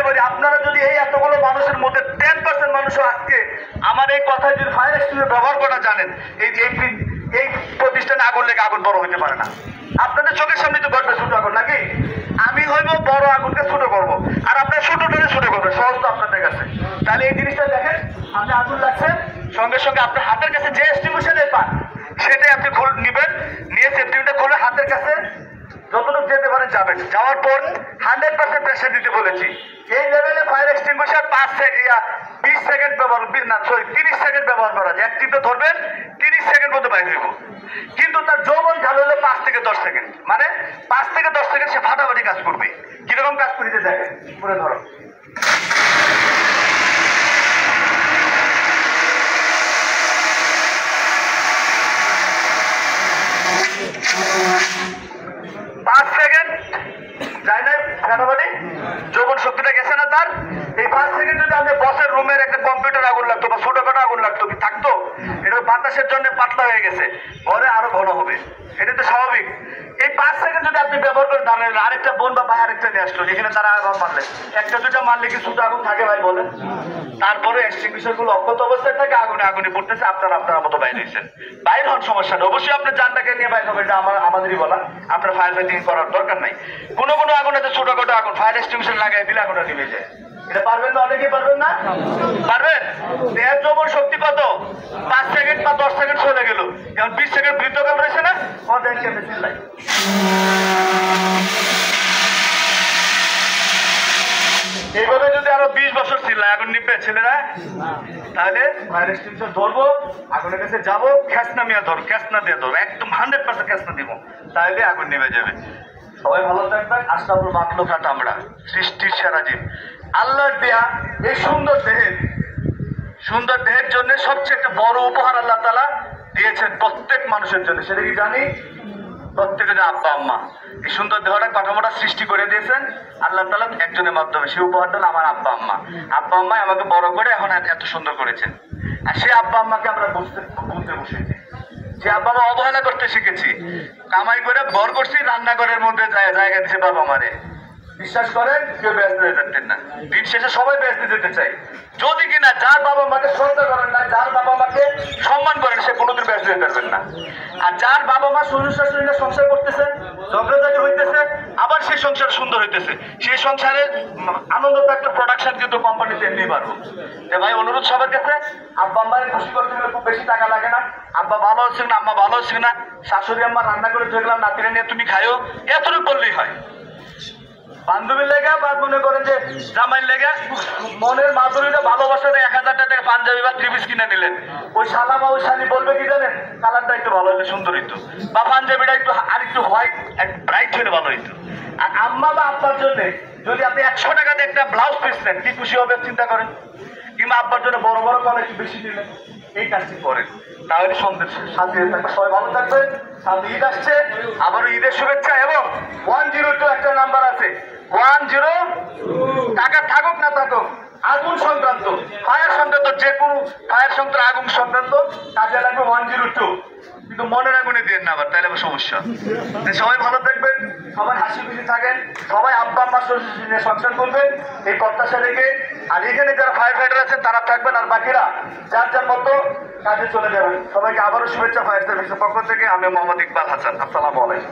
করি, আপনারা যদি এই এতগুলো মানুষের মধ্যে 10% মানুষও আজকে আমার এই কথা যদি ফায়ার এক্সটিংগুইশার ব্যবহার করা জানেন, এই প্রতিষ্ঠানে আগুন লেগে আগুন বড় হতে পারে না। আপনাদের চোখের সামনে তো ঘটবে ছোট আগুন, নাকি? আমি হইব বড় আগুনকে ছোট করবো, আর আপনার ছোটটাকে ছোট করবেন, সহজ তো আপনাদের কাছে। তাহলে এই জিনিসটা দেখেন, আপনি আগুন লাগছেন, সঙ্গে সঙ্গে আপনার হাতের কাছে যে এক্সটিংগুইশার পান সেটাই আপনি নিবেন, নিয়ে সেফটিটা খুলে হাতের কাছে যতটুকু যেতে পারেন যাবেন। যাওয়ার পর 100% প্রেশার দিতে বলেছি। এই লেভেলে ফায়ার এক্সটিংগুইশার 20 সেকেন্ড ব্যবহার, না সরি 30 সেকেন্ড ব্যবহার করা যায়। এক টিপে ধরবেন, 30 সেকেন্ড মধ্যে বাইরে হইব। কিন্তু তার যৌবন ঝাল হলো 5 থেকে 10 সেকেন্ড, মানে 5 থেকে 10 সেকেন্ড সে ফাটাফাটি কাজ করবে। কিরকম কাজ করিতে দেখেন, করে ধরো। যৌবন শক্তিটা গেছে না তার। এই 5 সেকেন্ড যদি আমাদের বসের রুমের একটা কম্পিউটার আগুন লাগতো বা ছোটখাটো আগুন লাগতো, কি থাকতো? এটা বাতাসের জন্য পাতলা হয়ে গেছে, ঘরে আরো ঘন হবে, এটা তো স্বাভাবিক। এই 5 সেকেন্ড যদি আপনি ব্যবহার করে দাঁড়ালেন, আরেকটা বোন বা ভাই আরেকটা নিয়ে আসলো, যেখানে তারা আগুন মারলে একটা দুটা মারলে কি ছোট আগুন থাকে ভাই বলেন? তারপরে এক্সটিংগুইশার গুলো অক্ষত অবস্থায় থাকে, আগুনে পড়তেছে, আপনার মতো বাইরে হয়েছেন। বাইরে হন, সমস্যা নেই, অবশ্যই আপনার জানটাকে নিয়ে বাইরে হবে, এটা আমাদেরই বলা। আপনার ফায়ার ফাইটিং করার দরকার নাই। কোনো আগুন আছে ছোটখাটো আগুন, ফায়ার এক্সটিংগুইশার লাগাই দিলে আগুনটা নিভে যায়। এটা পারবেন না? অনেকেই পারবেন না? পারবেন? দেহের যৌবন শক্তি কত? 5 সেকেন্ড বা 10 সেকেন্ড চলে গেল, এখন 20 সেকেন্ড বৃদ্ধকাল রয়েছে না, ওদের কেমনে চিল্লাই। এইভাবে যদি আরো 20 বছর চিল্লায়, আগুন নিবে ছেলেরা? তাহলে ফায়ার এক্সটিংগুইশার ধরবো, আগুনের কাছে যাবো, খেসনা দিয়ে ধরবো, একদম 100% খেসনা দিব, তাহলে আগুন নিভে যাবে। সবাই ভালো থাকবেন। আশরাফুল মাখলুকাত আমরা, সৃষ্টির সেরা জীব। আল্লাহর দেয়া এই সুন্দর দেহের জন্য সবচেয়ে একটা বড় উপহার আল্লাহ তাআলা দিয়েছেন প্রত্যেক মানুষের জন্য, সেটা কি জানি? প্রত্যেকের আব্বা আম্মা এই সুন্দর দেহটা কাঠামোটা সৃষ্টি করে দিয়েছেন আল্লাহ তাআলা একজনের মাধ্যমে। সেই উপহারটা হলো আমার আব্বা আম্মা আমাকে বড় করে এখন এত সুন্দর করেছেন। আর সেই আব্বা আম্মাকে আমরা বুঝতে বসেছি, যে আব্বা মা অবহেলা করতে শিখেছি, কামাই করে বর করছি, রান্নাঘরের মধ্যে জায়গা দিচ্ছে বাবা মারে। বিশ্বাস করেন, কেউ ব্যস্ত হয়ে থাকতেন না, দিন শেষে সবাই ব্যস্ত যেতে চাই। যদি কিনা যার বাবা মাকে শ্রদ্ধা করেন না, যার বাবা মাকে সম্মান করেন, সে কোনোদিন ব্যস্ত হতে পারবেন না। আর যার বাবা মা শ্বশুর শাশুড়িরা সংসার করতেছে, ঝগড়াঝাটি হইতেছে, আবার সেই সংসার সুন্দর হইতেছে, সেই সংসারের আনন্দ একটা প্রোডাকশন কিন্তু কোম্পানিতে এমনি পারবো। ভাই অনুরোধ সবার কাছে, আব্বা আম্মাকে খুশি করতে গেলে খুব বেশি টাকা লাগে না। আব্বা ভালো হচ্ছে না, আম্মা ভালো হচ্ছে না, শাশুড়ি আম্মা রান্না করে দেখলাম, নাতিরা নিয়ে তুমি খাইও, এতটুকু করলেই হয়। বান্ধবীর লেগে বা মনে করেন যে জামাইয়ের লেগে মনের মাধুরীটা ভালোবাসাটা 1000 টাকা থেকে পাঞ্জাবি বা 3 পিস কিনে নিলেন, ওই শালা বা ওই শালি বলবে কি জানেন? কালারটা একটু ভালো হলে সুন্দর হইতো, বা পাঞ্জাবিটা একটু আর একটু হোয়াইট ব্রাইট হলে ভালো হইতো। আর আম্মা বা আব্বার জন্য যদি আপনি 100 টাকা দিয়ে একটা ব্লাউজ পিস নেন, কি খুশি হবে চিন্তা করেন? কিংবা আব্বার জন্য বড় কলা একটু বেশি দিলেন, এই কাজটি করেন, তাহলে সন্দেশ শান্তি থাকবে। সবাই ভালো থাকবেন। সামনে ঈদ আসছে, আবারও ঈদের শুভেচ্ছা। এবং 102 একটা নাম্বার আছে, 102 টাকা থাকুক না থাকুক, আগুন সংক্রান্ত, ফায়ার সংক্রান্ত, যে কোনো ফায়ার সংক্রান্ত, আগুন সংক্রান্ত কাজে লাগবে 102। কিন্তু মনের আগুনে দিয়ে না আবার, তাহলে আবার সমস্যা। সবাই ভালো থাকবেন, সবাই হাসি খুশি থাকেন, সবাই আব্বা আম্মা নিয়ে সংসার করবেন, এই প্রত্যাশা রেখে। আর এখানে যারা ফায়ার ফাইটার আছেন তারা থাকবেন, আর বাকিরা যার মতো কাজে চলে যাবেন। সবাইকে আবারও শুভেচ্ছা ফায়ার সার্ভিসের পক্ষ থেকে। আমি মোহাম্মদ ইকবাল হাসান, আসসালামু আলাইকুম।